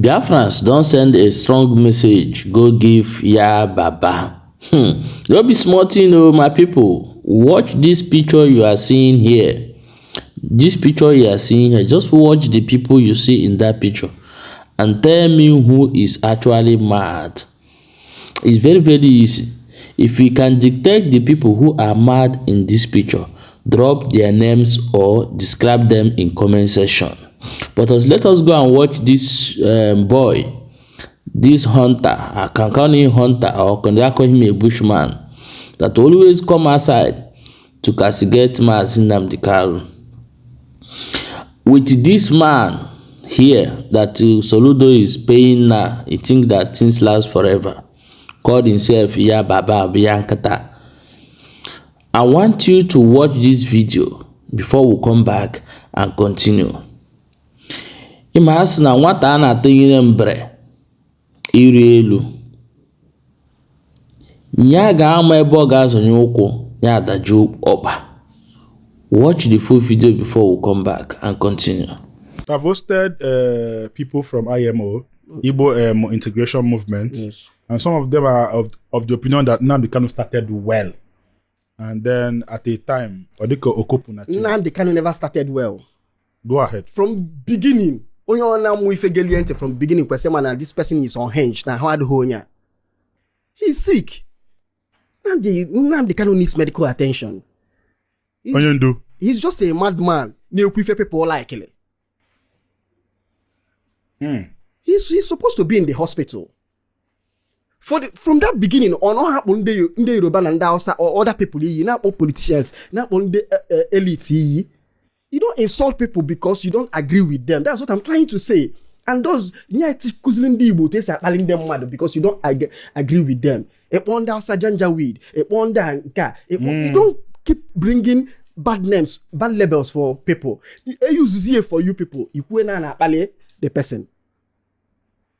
Biafrans don't send a strong message go give Yanbaba. No be small thing o, my people. Watch this picture you are seeing here. This picture you are seeing here, just watch the people you see in that picture and tell me who is actually mad. It's very, very easy. If you can detect the people who are mad in this picture, drop their names or describe them in comment section. But let us go and watch this boy, this hunter. I can call him hunter, or can I call him a bushman, that always come outside to castigate Mazi Nnamdi. With this man here that Soludo is paying now, he think that things last forever, called himself Yanbaba Biankata. I want you to watch this video before we come back and continue. Ima asị na nwata a na-atụnyere mbre iri elu, ya ga-ama ebe ọ ga-azọnye ụkwụ ya adajụ ọkpa. Watch the full video before we come back and continue. I've hosted people from IMO, Igbo Integration Movement, yes. And some of them are of the opinion that Nnamdi Kanu started well. And then at a time, Nnamdi Kanu never started well. Go ahead. From beginning, from beginning, this person is unhinged. He's sick. Nnamdi Kanu needs medical attention. He's just a madman. People like it. He's supposed to be in the hospital. From that beginning, on what happened in the Yoruba and Hausa or other people, not all politicians, not on the elite, you don't insult people because you don't agree with them. That's what I'm trying to say. And those because you don't agree with them. You don't keep bringing bad names, bad labels for people. Use for you people. The person.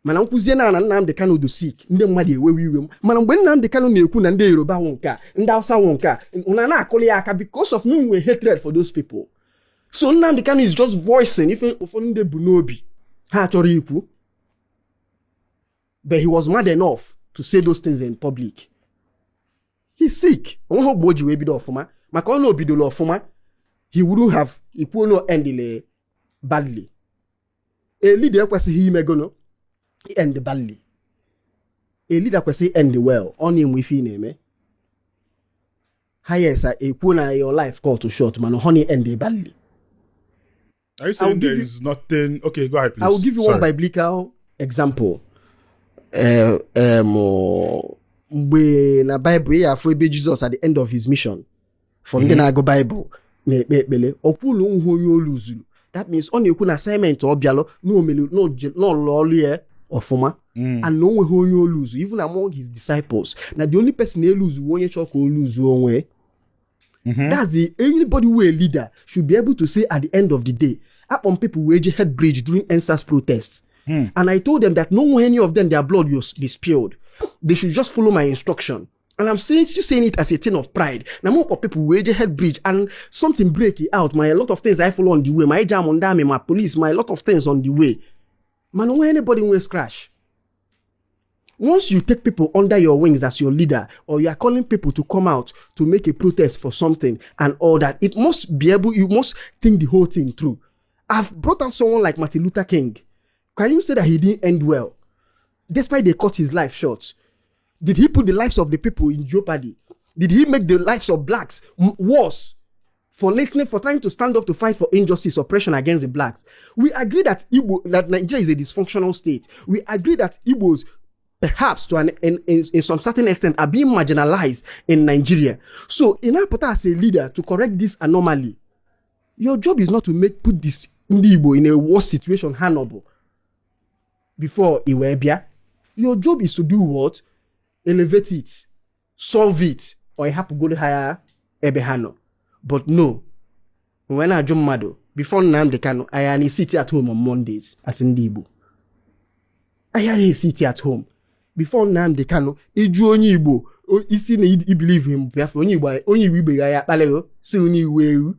Mana nkuzie na Nnamdi Kanu do sick ndị mmadụ ewewiwe mana mgbe Nnamdi Kanu na-ekwu na ndị Yoruba wonka ndị Hausa wonka una na-akọli aka because of we hatred for those people. So Nnamdi Kanu is just voicing if ụfọdụ ndị bu n'obi ha chọrọ ikwu, but he was mad enough to say those things in public. He's sick. Onwe ho gboji we bido ofuma maka ọ na obidolo ofuma, he wouldn't have ikwu no endile badly. A leader kwesịghị imegono end badly. A leader kwesị end well. On him with name. Yes, a your life call to short, man. Honey end badly. Are you saying there is nothing? Okay, go ahead, please. I will give you one biblical example. When a Bible, yeah, for Jesus at the end of his mission. From then I go Bible. That means on your assignment or bialo no lolly or former and no one who you lose, even among his disciples. Now the only person they lose one you chalk will lose one way. That's the anybody who a leader should be able to say at the end of the day, up on people wage head bridge during NSAS protests. And I told them that no any of them their blood will be spilled. They should just follow my instruction. And I'm saying it as a thing of pride. Now more people wage head bridge and something break it out. My a lot of things I follow on the way. My jam on dame, my police, my lot of things on the way. Man, when anybody will crash. Once you take people under your wings as your leader, or you are calling people to come out to make a protest for something and all that, it must be able, you must think the whole thing through. I've brought out someone like Martin Luther King. Can you say that he didn't end well? Despite they cut his life short. Did he put the lives of the people in jeopardy? Did he make the lives of blacks worse for listening, for trying to stand up to fight for injustice, oppression against the blacks? We agree that that Nigeria is a dysfunctional state. We agree that Igbos, perhaps to in some certain extent, are being marginalized in Nigeria. So, in our part as a leader to correct this anomaly, your job is not to put this Igbo in a worse situation, honorable, before Iwebia. Your job is to do what? Elevate it, solve it, or you have to go to higher Ebehano. But no, when I jump mado, before Nnamdi Kanu, I had a city at home on Mondays as in Igbo. I had a city at home. Before Nnamdi Kanu, Iju onye Igbo, isi na believe him, Biafra onye Igbo, onye Igbo ya paleo, si onye Igbo.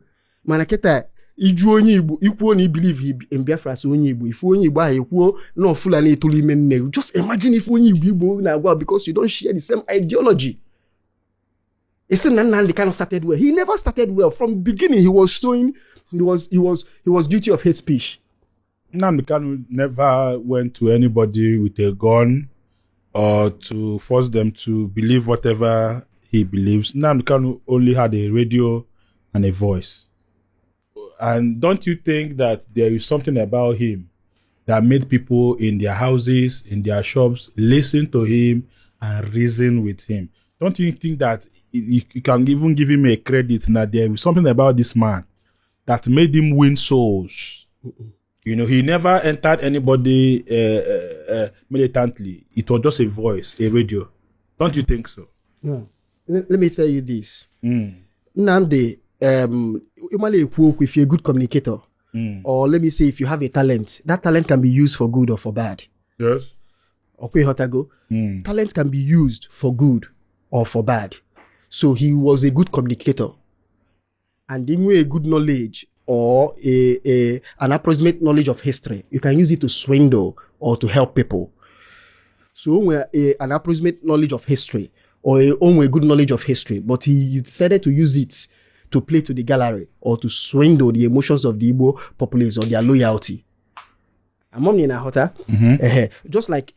Manaketa, iju onye Igbo ikwuo na I believe in Biafrans onye Igbo ifu onye Igbo ahụ ekwuo na Fulani etolu ime nne just imagine if onye Igbo na-agwa because you don't share the same ideology. It's Nnamdi kind of started well. He never started well from the beginning. He was showing he was guilty of hate speech. Nnamdi Kanu never went to anybody with a gun or to force them to believe whatever he believes. Nnamdi Kanu only had a radio and a voice. And don't you think that there is something about him that made people in their houses, in their shops, listen to him and reason with him? Don't you think that you can even give him a credit that there is something about this man that made him win souls? You know, he never entered anybody militantly. It was just a voice, a radio. Don't you think so? Yeah. Let me tell you this. Nnamdi, if you're a good communicator, or let me say if you have a talent, that talent can be used for good or for bad. Yes. Talent can be used for good or for bad. So he was a good communicator. And in a good knowledge or an approximate knowledge of history, you can use it to swindle or to help people. So an approximate knowledge of history or a good knowledge of history, but he decided to use it to play to the gallery or to swindle the emotions of the Igbo populace or their loyalty. Just like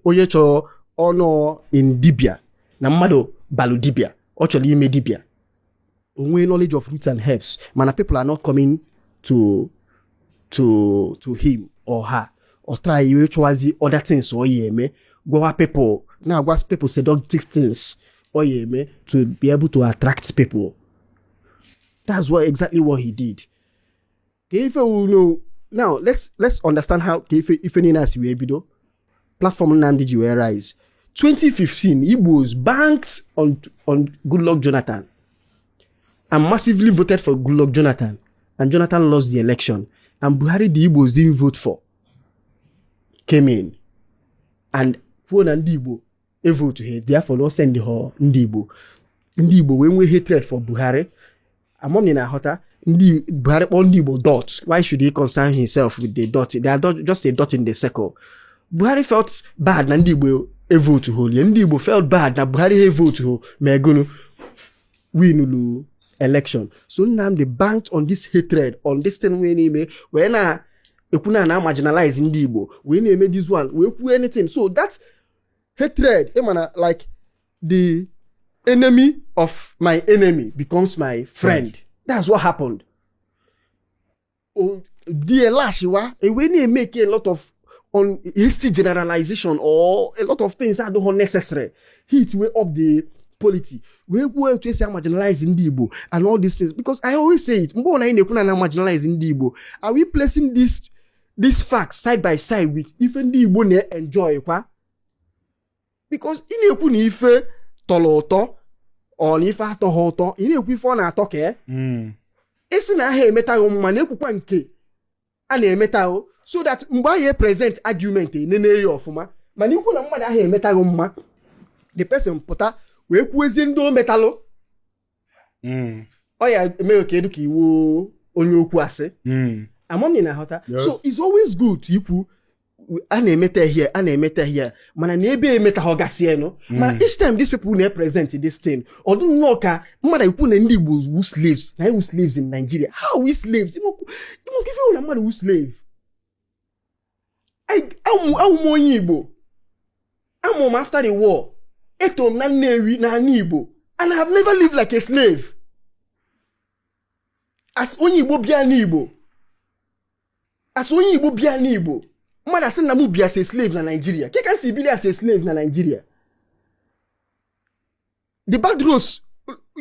Oyecho ono in Dibia, na mmado balu Dibia, actually ime Dibia. Onwe knowledge of roots and herbs. Mana people are not coming to him or her or try to other things or yeme. Go people now what people seductive things or yeme to be able to attract people. That's exactly what he did. If you know now, let's understand how if any nasi webido platform Nnamdi you rise. 2015, Igbos banked on Goodluck Jonathan and massively voted for Goodluck Jonathan, and Jonathan lost the election. And Buhari the Igbos didn't vote for came in, and when Igbo a vote to hate, therefore not send her Igbo when we hatred for Buhari. Among in a hotter. Buhari on Igbo dots. Why should he concern himself with the dot? They are just a dot in the circle. Buhari felt bad na Igbo a vote to hold. Igbo felt bad na Buhari a vote to hold. Megunu win election. So now they banked on this hatred, on this thing when na marginalize Igbo. When they made this one, we put anything. So that hatred, like the enemy of my enemy becomes my friend. That's what happened. Oh, dear Lashiwa, when they make a lot of on history generalization or a lot of things that don't necessary, hit way up the polity. We go to say marginalizing Igbo and all these things because I always say it. Marginalizing Igbo. Are we placing these facts side by side with even the Igbo enjoy kwa? Because in ekuni ife toloto or ife atohoto, in ekwi fo na atoke. Esi na ha emeta yo mma na ekwukwa nke a na emeta o so that mgbe ye present argument nene yo ofuma mana ikwu na mmada ha emeta yo mma the person puta we kwuezi ndo metalo oya eme ke edu ka iwo onye okwu ase amoni na hota. So it's always good ikwu a na-emeta here mana na ebe emeta ho gasie no mana each time these people na present this thing odun no ka mmada ikwu na ndị Igbo who slaves na who slaves in Nigeria. How we slaves? You give you na mmada who slave amu onye Igbo amu after the war etom na Nnewi na Igbo and I have never lived like a slave as onye Igbo bia na Igbo Mother said Namu be as a slave na Nigeria. Can see Billy as a slave na Nigeria. The bad roads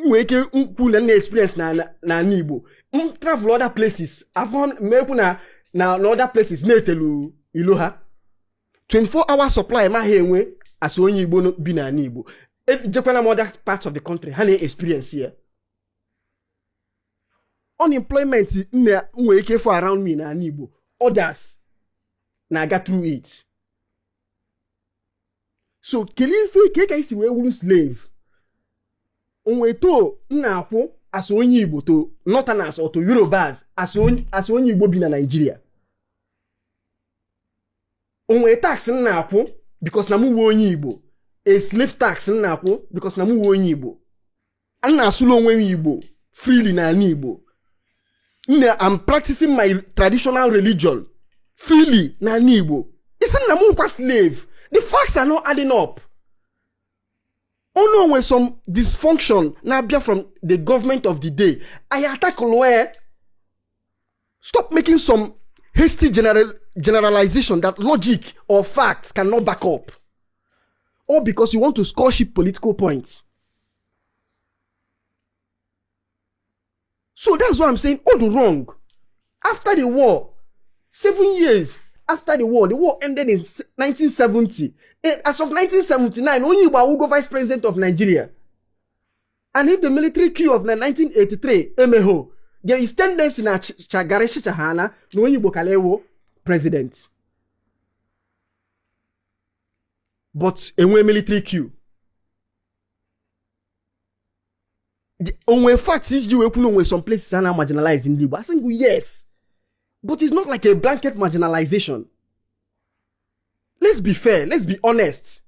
we can cool and experience na Igbo. Travel other places. I've found na other places netelu Iloha. 24-hour supply ma here as only Igbo be na Igbo. Japan and other parts of the country have experience here. Unemployment we can for around me na Igbo. Others na get through it. So kelife keka isi we wulu slave. Onwe to na akwo as onye Igbo to Northerners or to Yorubas as onye Igbo bi na Nigeria. Onwe tax na akwụ because na mu wo onye Igbo. A slave tax na akwụ because na mu wo onye Igbo. Ana asụlo onwe m Igbo freely na ani Igbo. I'm practicing my traditional religion freely na ani Igbo. Isn't na mu kwa slave? The facts are not adding up. Oh no, when some dysfunction now be from the government of the day, I attack lawyer. Stop making some hasty generalization that logic or facts cannot back up. Or because you want to score cheap political points. So that's what I'm saying. All wrong. After the war, 7 years after the war ended in 1970. As of 1979, only Igbo will go vice president of Nigeria. And if the military coup of 1983, Emeho, there is tendency na Chagareshi Chahana, no Igbo Kalewo president. But a military coup. The only fact is you know some places are now marginalized in Igbo. I think yes. But it's not like a blanket marginalization. Let's be fair. Let's be honest.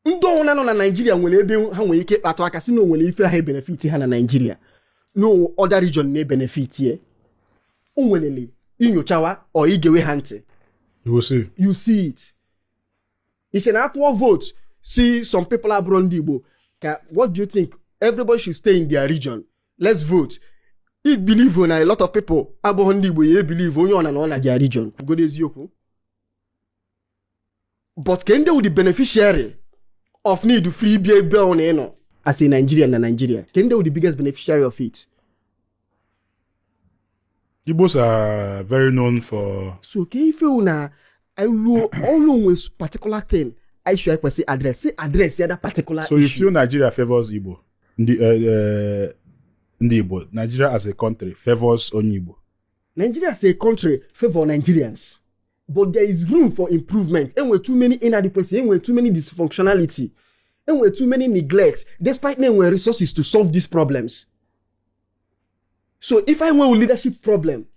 Ndo na no na Nigeria nwere ebe ha nwere ike kpatụ aka si no nwere ife ha benefit ha na Nigeria. No other region na benefit here. Onwelele inyochawa or igewe ha ntị. You will see. You see it. It's an actual vote. See some people abroad ndị Igbo. What do you think? Everybody should stay in their region. Let's vote. I believe on a lot of people abroad ndị Igbo ye believe onye ona na their region. Go eziokwu. But can they be the beneficiary of need to free be on eno as a Nigerian and Nigeria? Can they be the biggest beneficiary of it? Igbos are very known for. So can you feel na I will always particular thing I should say address the other particular so issue. You feel Nigeria favors Igbo? The Igbo. Nigeria as a country favors only Igbo. Nigeria as a country favor Nigerians. But there is room for improvement. And with too many inadequacy, and with too many dysfunctionality, and with too many neglects, despite there were resources to solve these problems. So if I want a leadership problem,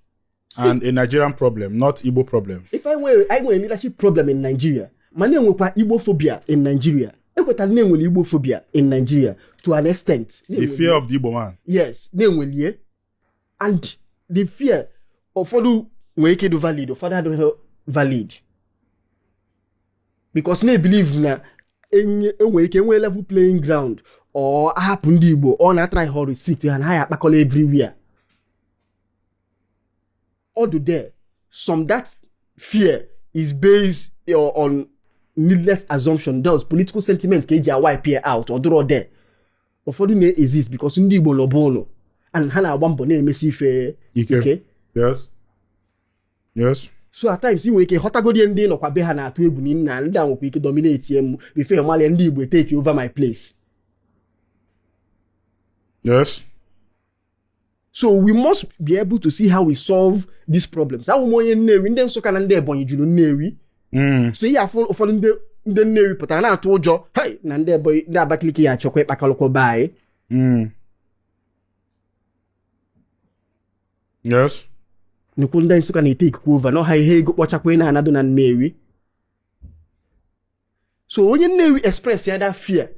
and a Nigerian problem, not Igbo problem. If I want a leadership problem in Nigeria, my name will Igbo phobia in Nigeria. I got a name will Igbo phobia in Nigeria to an extent. The fear of the Igbo man. Yes, name will ye, and the fear of all make it valid or father valid. Because they believe na enwe level playing ground or happen Igbo or not try to restrict and higher bakole everywhere. Although there, some that fear is based on needless assumption. Those political sentiments can just wipe here out or draw there. But for them exist because Ndi Igbo no bono and hana wambo ne mesi fe. Okay. Yes. Yes. So at times you wake hotagodi ndi no kwa beha na atu egwu ni na ndi anwo ike dominate em before mali Ndi Igbo take over my place. Yes. So we must be able to see how we solve these problems. How monye Nnewi ndị Nsụka na ndị Ebonyi juru Nnewi. So ya ụfọdụ ndị Nnewi pụtara na atụ ụjọ, hey, na ndị Ebonyi ndị Abakaliki ya achọkwa ịkpakalụkwa bae. Yes. Nnukwu ndị Nsụka na take over no ha ihe ego kpọchakwa na anado na Nnewi. So onye Nnewi express ya that fear.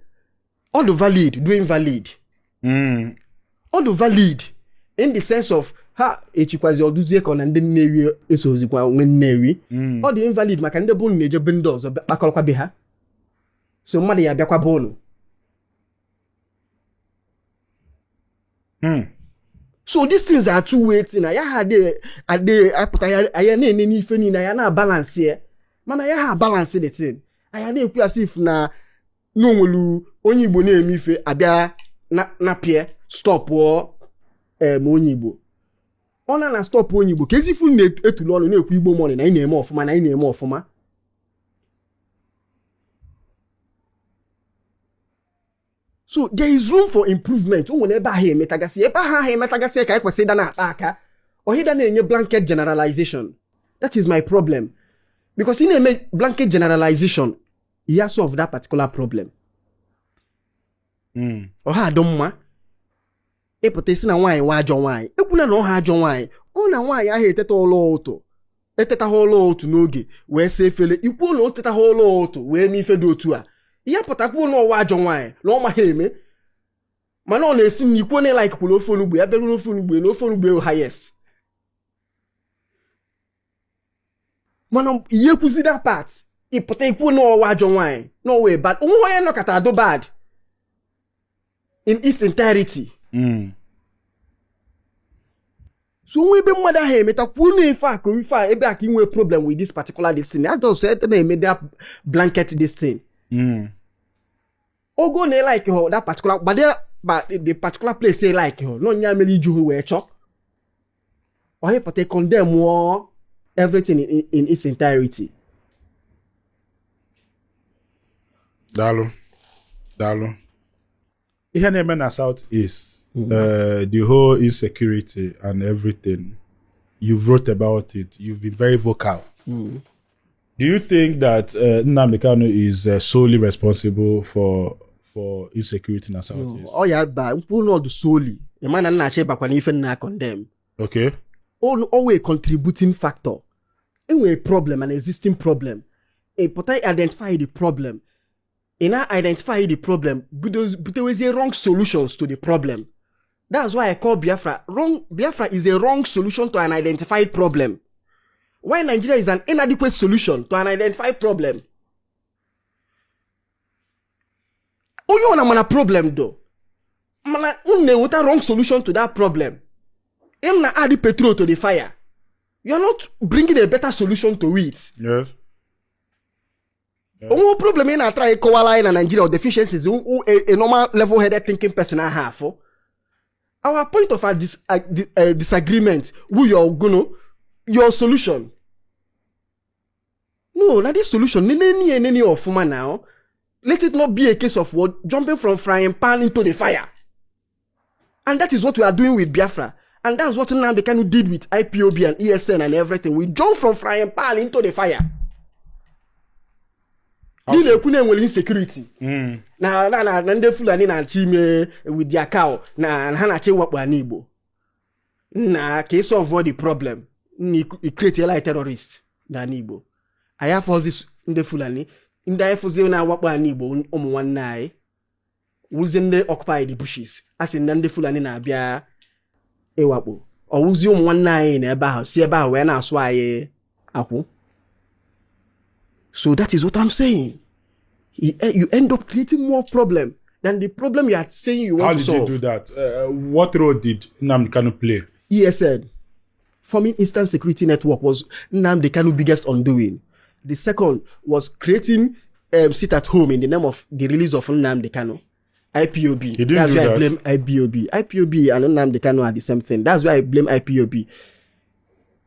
All the valid, doing valid. All the valid in the sense of ha echikwazi oduzie ka na ndị Nnewi esozikwa onwe Nnewi. All the invalid maka ndị bụ na-eje be ndị ọzọ kpakọrọkwa be ha. So mmadụ ya bịakwa bonu. So these things are two ways na ya ha ade apụta ya na-ene n'ife ni na ya na balance here. Mana ya ha balance the thing. Aya na-ekwu as if na no nwelu onye Igbo na-eme ife abịa na pie stop o onye Igbo. Ona na stop onye Igbo. Kezi fu na-etulu ọnụ na-ekwu Igbo money na ị na-eme ọfụma. So there is room for improvement. Ebe ahụ emetagasi ka ekwesị ịda na-akpa aka. Ohida na-enye blanket generalization. That is my problem. Because in a blanket generalization, you solve that particular problem. Oha adomma ịpụta isi na nwaanyị nwa ajọ nwaanyị ekwuna na ọ ha ajọ nwaanyị ọ na nwaanyị ahụ etetaghị ụlọ otu n'oge wee saa efele ikwuo na o tetaghị ụlọ otu wee mee ife dị otu a ihe pụtakwuo na ọwa ajọ nwaanyị na ọ maghị eme mana ọ na-esi na ikwuo na ịlaikpụrụ ofe onugbu ya bịarụ n'ofe onugbu na ofe onugbu highest mana ihe kwuzi that part ịpụta ikwuo na ọwa ajọ nwaanyị na ọwa bad onwe onye nọkọta adụ bad in its entirety. So we be mother here meta kwunu ife a ebe aka inwe problem with this particular destiny. I don't say na made that blanket this thing. Ogo na like her that particular but the particular place say like her no nya meli ju we chop. Or he put condemn more everything in its entirety. Dalo. Ihe na-eme na South East. The whole insecurity and everything, you've wrote about it. You've been very vocal. Do you think that Nnamdi Kanu is solely responsible for insecurity in the Southeast? Oh yeah, but who not solely? A man and not back when even na condemn. Okay. Always contributing factor. A problem, an existing problem. A potential identify the problem. And I identify the problem, but there was a wrong solutions to the problem. That's why I call Biafra. Biafra is a wrong solution to an identified problem. Why Nigeria is an inadequate solution to an identified problem. Oh, you want a problem though? Mana with a wrong solution to that problem. You na add petrol to the fire. You're not bringing a better solution to it. Yes. One problem in a try koala in Nigeria deficiencies a normal level-headed thinking person I have. Our point of disagreement, your solution. No, not this solution. Any of woman now. Let it not be a case of what jumping from frying pan into the fire. And that is what we are doing with Biafra. And that's what Nnamdi Kanu did with IPOB and ESN and everything. We jump from frying pan into the fire. Dile kune nwere insecurity. Na ndị Fulani na-achị ime with their cow na ha na-achị wakpo ana Igbo. Na ka solve the problem. Ni create a terrorist na Igbo. Aya forces ndị Fulani, ndị aya forces na wakpo ana Igbo ụmụ nwanne anyị. Wuzi ndị occupy the bushes. Asị na ndị Fulani na-abịa ewakpo. Ọ wuzi ụmụ nwanne anyị na ebe ahụ, si ebe ahụ wee na-asụ anyị akwụ. So that is what I'm saying. You end up creating more problem than the problem you are saying you want to solve. How did you do that? What role did Nnamdi Kanu play? ESN, forming Instant Security Network, was Nnamdi Kanu's biggest undoing. The second was creating sit at home in the name of the release of Nnamdi Kanu. IPOB. That's why I blame IPOB. IPOB and Nnamdi Kanu are the same thing. That's why I blame IPOB.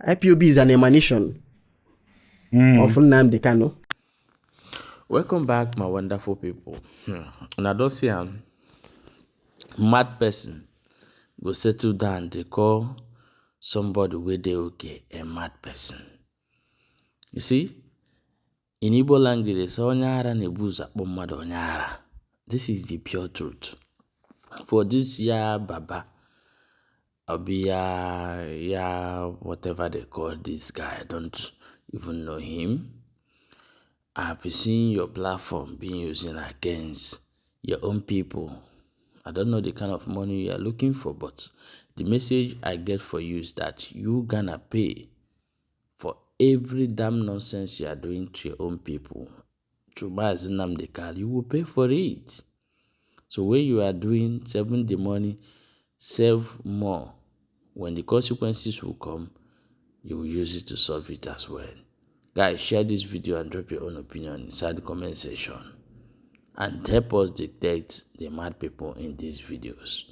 IPOB is an emanation of Nnamdi Kanu. Welcome back, my wonderful people. And I don't see a mad person go settle down. They call somebody where they okay a mad person. You see, in Igbo language, they say onyara nebuza bomado onyara. This is the pure truth. For this Yanbaba, Abia, whatever they call this guy, I don't even know him. I've seen your platform being used against your own people. I don't know the kind of money you are looking for, but the message I get for you is that you gonna pay for every damn nonsense you are doing to your own people. To Mazi Nnamdi Kanu, you will pay for it. So when you are doing saving the money, save more. When the consequences will come, you will use it to solve it as well. Guys, share this video and drop your own opinion inside the comment section. And help us dictate the mad people in these videos.